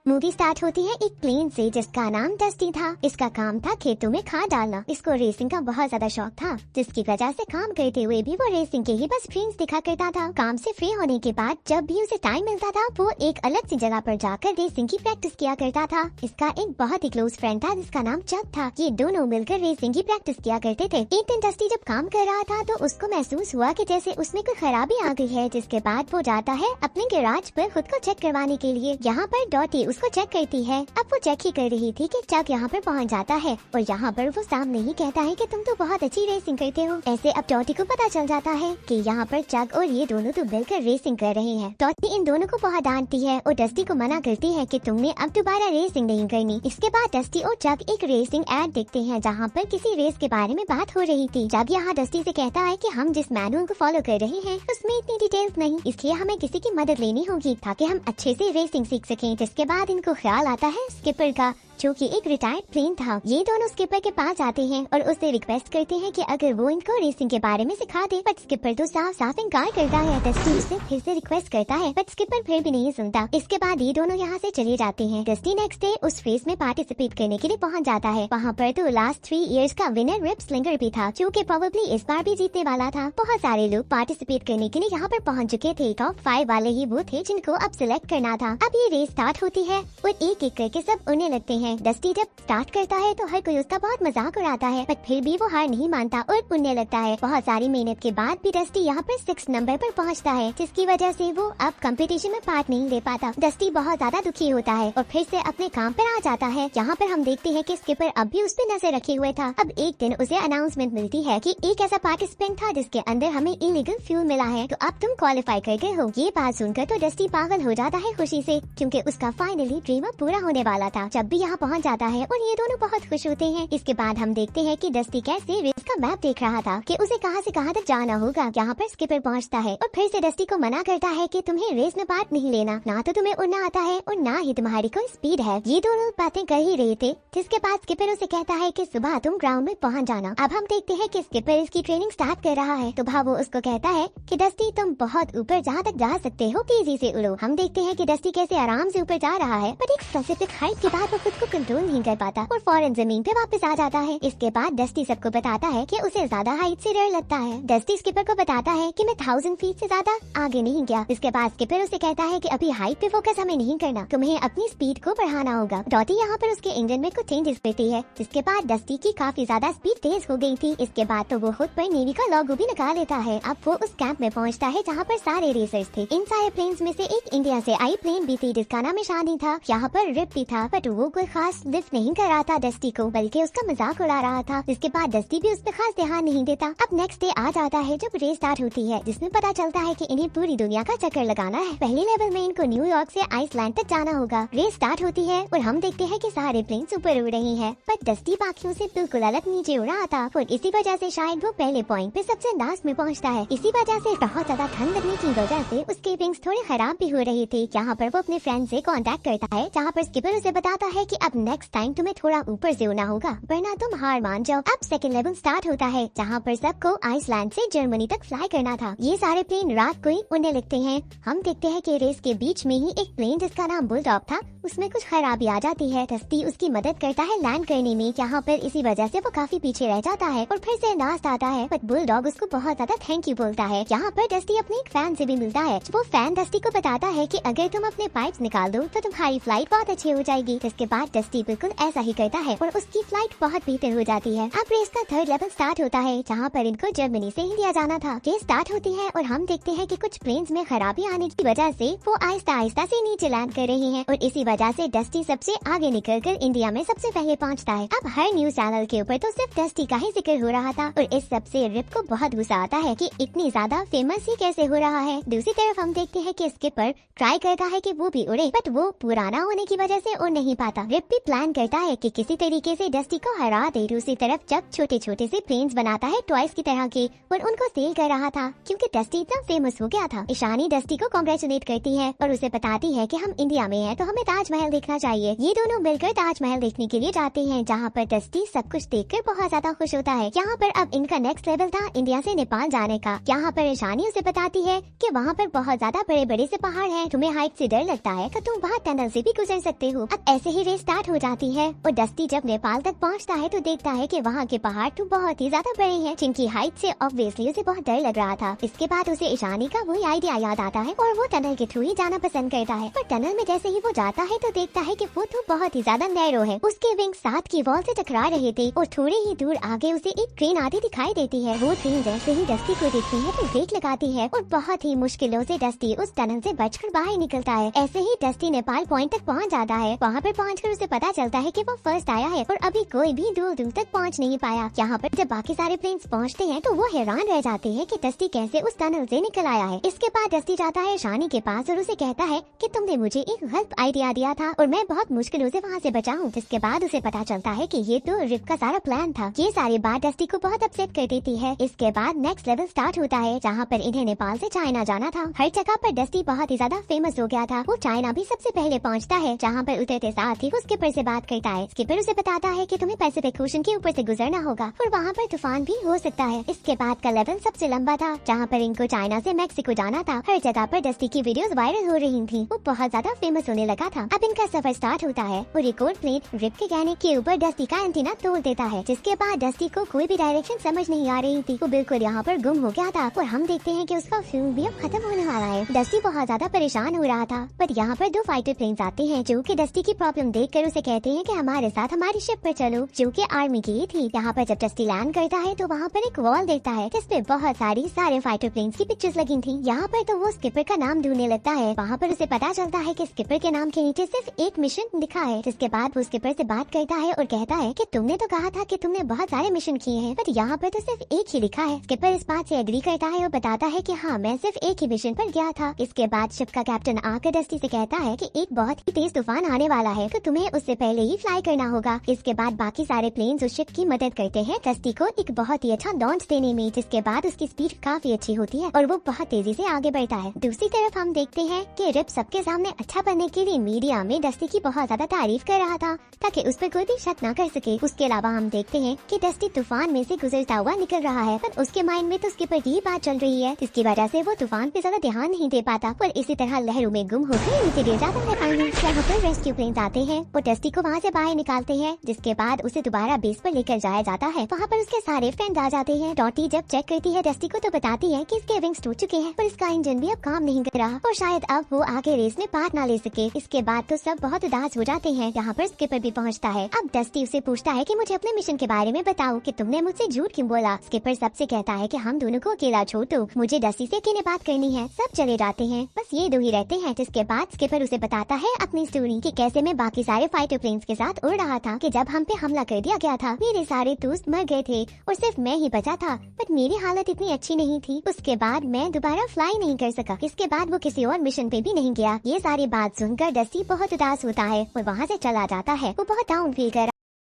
Movie start होती है एक प्लेन से जिसका नाम डस्टी था। इसका काम था खेतों में खाद डालना। इसको रेसिंग का बहुत ज्यादा शौक था, जिसकी वजह से काम करते हुए भी वो रेसिंग के ही बस ड्रीम्स दिखा करता था। काम से फ्री होने के बाद जब भी उसे टाइम मिलता था वो एक अलग सी जगह पर जाकर रेसिंग की प्रैक्टिस किया करता था। इसका एक बहुत ही क्लोज फ्रेंड था जिसका नाम चक था। ये दोनों मिलकर रेसिंग की प्रैक्टिस किया करते थे। एक दिन डस्टी जब काम कर रहा था तो उसको महसूस हुआ कि जैसे उसमें कोई खराबी आ गई है, जिसके बाद वो जाता है अपने गैराज पर खुद को चेक करवाने के लिए। यहाँ पर डॉटी उसको चेक करती है। अब वो चेक ही कर रही थी कि चक यहाँ पर पहुँच जाता है और यहाँ पर वो सामने ही कहता है कि तुम तो बहुत अच्छी रेसिंग करते हो। ऐसे अब डॉटी को पता चल जाता है कि यहाँ पर चक और ये दोनों तो मिलकर रेसिंग कर रहे हैं। डॉटी इन दोनों को बहुत डांटती है और डस्टी को मना करती है कि तुमने अब दोबारा रेसिंग नहीं करनी। इसके बाद डस्टी और चक एक रेसिंग एड देखते हैं जहाँ पर किसी रेस के बारे में बात हो रही थी। जब यहाँ डस्टी से कहता है कि हम जिस मैनुअल को फॉलो कर रहे हैं उसमें इतनी डिटेल्स नहीं, इसलिए हमें किसी की मदद लेनी होगी ताकि हम अच्छे से रेसिंग सीख सकें। जिसके बाद इनको ख्याल आता है स्किपर का, जो कि एक रिटायर्ड प्लेन था। ये दोनों स्किपर के पास आते हैं और उससे रिक्वेस्ट करते हैं कि अगर वो इनको रेसिंग के बारे में सिखा दे, बट स्किपर तो साफ साफ इनकार करता है। डस्टी उससे फिर से रिक्वेस्ट करता है बट स्किपर फिर भी नहीं सुनता। इसके बाद ये दोनों यहाँ से चले जाते हैं। डस्टी नेक्स्ट डे उस रेस में पार्टिसिपेट करने के लिए पहुँच जाता है। वहाँ पर तो लास्ट 3 इयर्स का विनर रिप स्लिंगर भी था, जो कि प्रोबेबली इस बार भी जीतने वाला था। बहुत सारे लोग पार्टिसिपेट करने के लिए यहाँ पर पहुँच चुके थे। टॉप 5 वाले ही वो थे जिनको अब सिलेक्ट करना था। अब ये रेस स्टार्ट होती है और एक एक करके सब उड़ने लगते हैं। डस्टी जब स्टार्ट करता है तो हर कोई उसका बहुत मजाक उड़ाता है, बट फिर भी वो हार नहीं मानता और उड़ने लगता है। बहुत सारी मेहनत के बाद भी डस्टी यहाँ पर 6 नंबर पर पहुँचता है, जिसकी वजह से वो अब कंपटीशन में पार्ट नहीं ले पाता। डस्टी बहुत ज्यादा दुखी होता है और फिर से अपने काम पर आ जाता है। यहाँ पर हम देखते हैं कि स्किपर अब भी उस पर नजर रखे हुए था। अब एक दिन उसे अनाउंसमेंट मिलती है कि एक ऐसा पार्टिसिपेंट था जिसके अंदर हमें इलीगल फ्यूल मिला है, तो अब तुम क्वालिफाई कर गए हो। ये बात सुनकर तो डस्टी पागल हो जाता है खुशी से, क्योंकि उसका फाइनली ड्रीम अब पूरा होने वाला था। जब भी यहाँ पहुँच जाता है और ये दोनों बहुत खुश होते हैं। इसके बाद हम देखते हैं कि डस्टी कैसे रेस का मैप देख रहा था कि उसे कहां से कहां तक जाना होगा। यहाँ पर स्किपर पहुंचता है और फिर से डस्टी को मना करता है कि तुम्हें रेस में पार्ट नहीं लेना, ना तो तुम्हें उड़ना आता है और ना ही तुम्हारी कोई स्पीड है। ये दोनों बातें कर ही रहे थे, जिसके बाद स्किपर उसे कहता है कि सुबह तुम ग्राउंड में पहुँच जाना। अब हम देखते हैं कि स्किपर इसकी ट्रेनिंग स्टार्ट कर रहा है। तो वो उसको कहता है कि डस्टी तुम बहुत ऊपर जहाँ तक जा सकते हो तेजी से उड़ो। हम देखते हैं कि डस्टी कैसे आराम से ऊपर जा रहा है, पर एक स्पेसिफिक हाइट के बाद वो खुद को कंट्रोल नहीं कर पाता और फौरन जमीन पे वापस आ जाता है। इसके बाद डस्टी सबको बताता है कि उसे ज्यादा हाइट से डर लगता है। डस्टी स्किपर को बताता है कि मैं 1000 फीट से ज्यादा आगे नहीं गया। इसके बाद स्किपर उसे कहता है कि अभी हाइट पे फोकस हमें नहीं करना, तुम्हें अपनी स्पीड को बढ़ाना होगा। डॉटी यहाँ पर उसके इंजन में कुछ चेंजेस करती है, जिसके बाद डस्टी की काफी ज्यादा स्पीड तेज हो गई थी। इसके बाद तो वो खुद पर नेवी का लॉगो भी लगा लेता है। अब वो उस कैंप में पहुँचता है जहाँ पर सारे रेसर्स थे। इन सारे प्लेन्स में से एक इंडिया से आई प्लेन भी थी जिसका नाम शादी था। यहाँ पर रिप भी था, बट वो कोई खास लिफ्ट नहीं कर रहा था डस्टी को, बल्कि उसका मजाक उड़ा रहा था। इसके बाद डस्टी भी उस पर खास ध्यान नहीं देता। अब नेक्स्ट डे आ जाता है जब रेस स्टार्ट होती है, जिसमें पता चलता है कि इन्हें पूरी दुनिया का चक्कर लगाना है। पहले लेवल में इनको न्यूयॉर्क से आइसलैंड तक जाना होगा। रेस स्टार्ट होती है और हम देखते हैं कि सारे प्लेन्स ऊपर उड़ रही हैं, पर डस्टी बाकियों से बिल्कुल अलग नीचे उड़ रहा था और इसी वजह से शायद वो पहले पॉइंट पे सबसे लास्ट में पहुंचता है। इसी वजह से बहुत ज्यादा ठंड लगने की वजह से उसके विंग्स थोड़े खराब भी हो रही थी। यहाँ पर वो अपने फ्रेंड से कांटेक्ट करता है, जहाँ पर स्किपर उसे बताता है कि अब नेक्स्ट टाइम तुम्हें थोड़ा ऊपर से उड़ना होगा, वरना तुम हार मान जाओ। अब सेकंड लेवल स्टार्ट होता है, जहाँ पर सबको आइसलैंड से जर्मनी तक फ्लाई करना था। ये सारे प्लेन रात को ही उड़ने लगते हैं। हम देखते हैं कि रेस के बीच में ही एक प्लेन जिसका नाम बुलडॉग था, उसमें कुछ खराबी आ जाती है। डस्टी उसकी मदद करता है लैंड करने में। यहाँ पर इसी वजह से वो काफी पीछे रह जाता है और फिर से लास्ट आता है, बट बुलडॉग उसको बहुत ज्यादा थैंक यू बोलता है। यहाँ पर डस्टी अपने एक फैन से भी मिलता है। वो फैन डस्टी को बताता है कि अगर तुम अपने पाइप्स निकाल दो तो तुम्हारी फ्लाइट बहुत अच्छी हो जाएगी। जिसके बाद डस्टी बिल्कुल ऐसा ही करता है और उसकी फ्लाइट बहुत बेहतर हो जाती है। अब रेस का थर्ड लेवल स्टार्ट होता है, जहाँ पर इनको जर्मनी से इंडिया जाना था। रेस स्टार्ट होती है और हम देखते हैं कि कुछ प्लेन्स में खराबी आने की वजह से वो आहिस्ता आहिस्ता से नीचे लैंड कर रही हैं और इसी वजह से डस्टी सबसे आगे निकलकर इंडिया में सबसे पहले पहुंचता है। अब हर न्यूज चैनल के ऊपर तो सिर्फ डस्टी का ही जिक्र हो रहा था और इस सब से रिप को बहुत गुस्सा आता है कि इतनी ज्यादा फेमस ही कैसे हो रहा है। दूसरी तरफ हम देखते हैं कि स्किपर ट्राई करता है कि वो भी उड़े, बट वो पुराना होने की वजह से उड़ नहीं पाता। रिप भी प्लान करता है कि किसी तरीके से डस्टी को हरा दे। दूसरी तरफ जब छोटे छोटे से प्लेन्स बनाता है टॉयज की तरह के और उनको सेल कर रहा था क्योंकि डस्टी इतना फेमस हो गया था। ईशानी डस्टी को कांग्रेचुलेट करती है और उसे बताती है कि हम इंडिया में हैं तो हमें ताजमहल देखना चाहिए। ये दोनों मिलकर ताजमहल देखने के लिए जाते हैं जहाँ पर डस्टी सब कुछ देखकर बहुत ज्यादा खुश होता है। यहाँ पर अब इनका नेक्स्ट लेवल था इंडिया से नेपाल जाने का। यहाँ पर ईशानी उसे बताती है कि वहाँ पर बहुत ज्यादा बड़े बड़े से पहाड़ हैं, तुम्हें हाइट से डर लगता है तो तुम वहाँ टनल से भी गुजर सकते हो। अब ऐसे ही रेस स्टार्ट हो जाती है और डस्टी जब नेपाल तक पहुँचता है तो देखता है कि वहाँ के पहाड़ तो बहुत ही ज्यादा बड़े हैं जिनकी हाइट से ऑब्वियसली उसे बहुत डर लग रहा था। इसके बाद उसे ईशानी का वही आइडिया याद आता है और वो टनल के थ्रू ही जाना पसंद करता है। पर टनल में जैसे ही वो जाता है तो देखता है कि वो तो बहुत ही ज्यादा नैरो है। उसके विंग साथ की वॉल से टकरा रहे थे और थोड़े ही दूर आगे उसे एक ट्रेन आती दिखाई देती है। वो ट्रेन जैसे ही डस्टी को देखती है तो ब्रेक लगाती है और बहुत ही मुश्किलों से डस्टी उस टनल से बचकर बाहर निकलता है। ऐसे ही डस्टी नेपाल पॉइंट तक पहुंच जाता है। वहां पर पहुंचकर उसे पता चलता है कि वो फर्स्ट आया है और अभी कोई भी दूर दूर तक पहुंच नहीं पाया। यहाँ पर जब बाकी सारे प्लेन्स पहुंचते हैं तो वो हैरान रह जाते हैं कि डस्टी कैसे उस टनल से निकल आया है। इसके बाद डस्टी जाता है ईशानी के पास और उसे कहता है कि तुमने मुझे एक गलत आइडिया दिया था और मैं बहुत मुश्किलों से वहाँ से बचा हूँ। जिसके बाद उसे पता चलता है कि ये तो रिप का सारा प्लान था। ये सारी बात डस्टी को बहुत अपसेट कर देती है। इसके बाद नेक्स्ट लेवल स्टार्ट होता है जहाँ पर इन्हें नेपाल से चाइना जाना था। हर जगह पर डस्टी बहुत ही ज्यादा फेमस हो गया था। वो चाइना भी सबसे पहले पहुँचता है। जहाँ पर उतरते साथ ही वो स्किपर से बात करता है। स्किपर उसे बताता है कि तुम्हें पैसिफिक ओशन के ऊपर से गुजरना होगा और वहाँ पर तूफान भी हो सकता है। इसके बाद का लेवल सबसे लंबा था जहाँ पर इनको चाइना से मैक्सिको जाना था। हर जगह पर डस्टी की वीडियोस वायरल हो रही थी। वो बहुत ज्यादा फेमस होने लगा था। अब इनका सफर स्टार्ट होता है और एक और प्लेन रिप के कहने के ऊपर डस्टी का एंटीना तोड़ देता है। जिसके बाद डस्टी को कोई भी डायरेक्शन समझ नहीं आ रही थी। वो बिल्कुल यहाँ पर गुम हो गया था और हम देखते हैं कि उसका फ्यूल भी अब खत्म होने वाला है। डस्टी बहुत ज्यादा परेशान हो रहा था। पर यहाँ पर दो फाइटर प्लेन्स आते हैं जो कि डस्टी की प्रॉब्लम देखकर उसे कहते हैं कि हमारे साथ हमारी शिप पर चलो, जो कि आर्मी की थी। यहाँ पर जब डस्टी लैंड करता है तो वहाँ पर एक वॉल देखता है जिसपे बहुत सारे फाइटर प्लेन्स की पिक्चर्स लगी थी। यहाँ पर तो वो स्किपर का नाम ढूंढने लगता है। वहाँ पर उसे पता चलता है कि स्किपर के नाम के नीचे सिर्फ एक मिशन लिखा है। जिसके बाद वो स्किपर से बात करता है और कहता है कि तुमने तो कहा था कि तुमने बहुत सारे मिशन किए हैं पर यहाँ पर तो सिर्फ एक ही लिखा है। स्किपर इस बात से एग्री करता है और बताता है कि हाँ, मैं सिर्फ एक ही मिशन पर गया था। इसके बाद शिप का कैप्टन आकर डस्टी से कहता है कि एक बहुत ही तेज तूफान आने वाला है तो तुम्हें उससे पहले ही फ्लाई करना होगा। इसके बाद बाकी सारे प्लेन्स उस शिप की मदद करते हैं डस्टी को एक बहुत ही अच्छा लॉन्च देने में। जिसके बाद उसकी स्पीड काफी अच्छी होती है और वो बहुत तेजी से आगे बढ़ता है। दूसरी तरफ हम देखते हैं कि रिप सबके सामने अच्छा बनने के लिए मीडिया में डस्टी की बहुत ज्यादा तारीफ कर रहा था ताकि उस पर कोई भी शक न कर सके। उसके अलावा हम देखते हैं कि डस्टी तूफान में से गुजरता हुआ निकल रहा है पर उसके माइंड में तो उसके पर यही बात चल रही है जिसकी वजह से वो तूफान पे ज्यादा ध्यान नहीं दे पाता और इसी तरह लहरों में गुम होकर नीचे गिर जाता है। यहाँ पर रेस्क्यू प्लेन्स आते हैं और डस्टी को वहाँ से बाहर निकालते हैं। जिसके बाद उसे दोबारा बेस पर लेकर जाया जाता है। वहाँ पर उसके सारे फ्रेंड आ जाते हैं। डॉटी जब चेक करती है डस्टी को तो बताती है कि इसके विंग्स टूट चुके हैं पर इसका इंजन भी अब काम नहीं कर रहा और शायद अब वो आगे रेस में पार्ट ना ले सके। इसके बाद तो सब बहुत उदास हो जाते हैं। यहाँ पर स्किपर भी पहुँचता है। अब डस्टी उसे पूछता है कि मुझे अपने मिशन के बारे में बताओ कि तुमने मुझसे झूठ क्यों बोला। स्किपर सबसे कहता है कि हम दोनों को अकेला छोड़ दो, मुझे डस्टी से अकेले बात करनी है। सब चले जाते हैं, बस ये दो ही रहते हैं। जिसके बाद स्किपर उसे बताता है अपनी स्टोरी कि कैसे मैं बाकी सारे फाइटर प्लेन्स के साथ उड़ रहा था कि जब हम पे हमला कर दिया गया था मेरे सारे दोस्त मर गए थे और सिर्फ मैं ही बचा था बट मेरी हालत इतनी अच्छी नहीं थी। उसके बाद मैं दोबारा फ्लाई नहीं कर सका। इसके बाद वो किसी और मिशन पे भी नहीं गया। ये सारी बात सुनकर डस्टी बहुत उदास होता है और वहाँ से चला जाता है। वो बहुत डाउन फील कर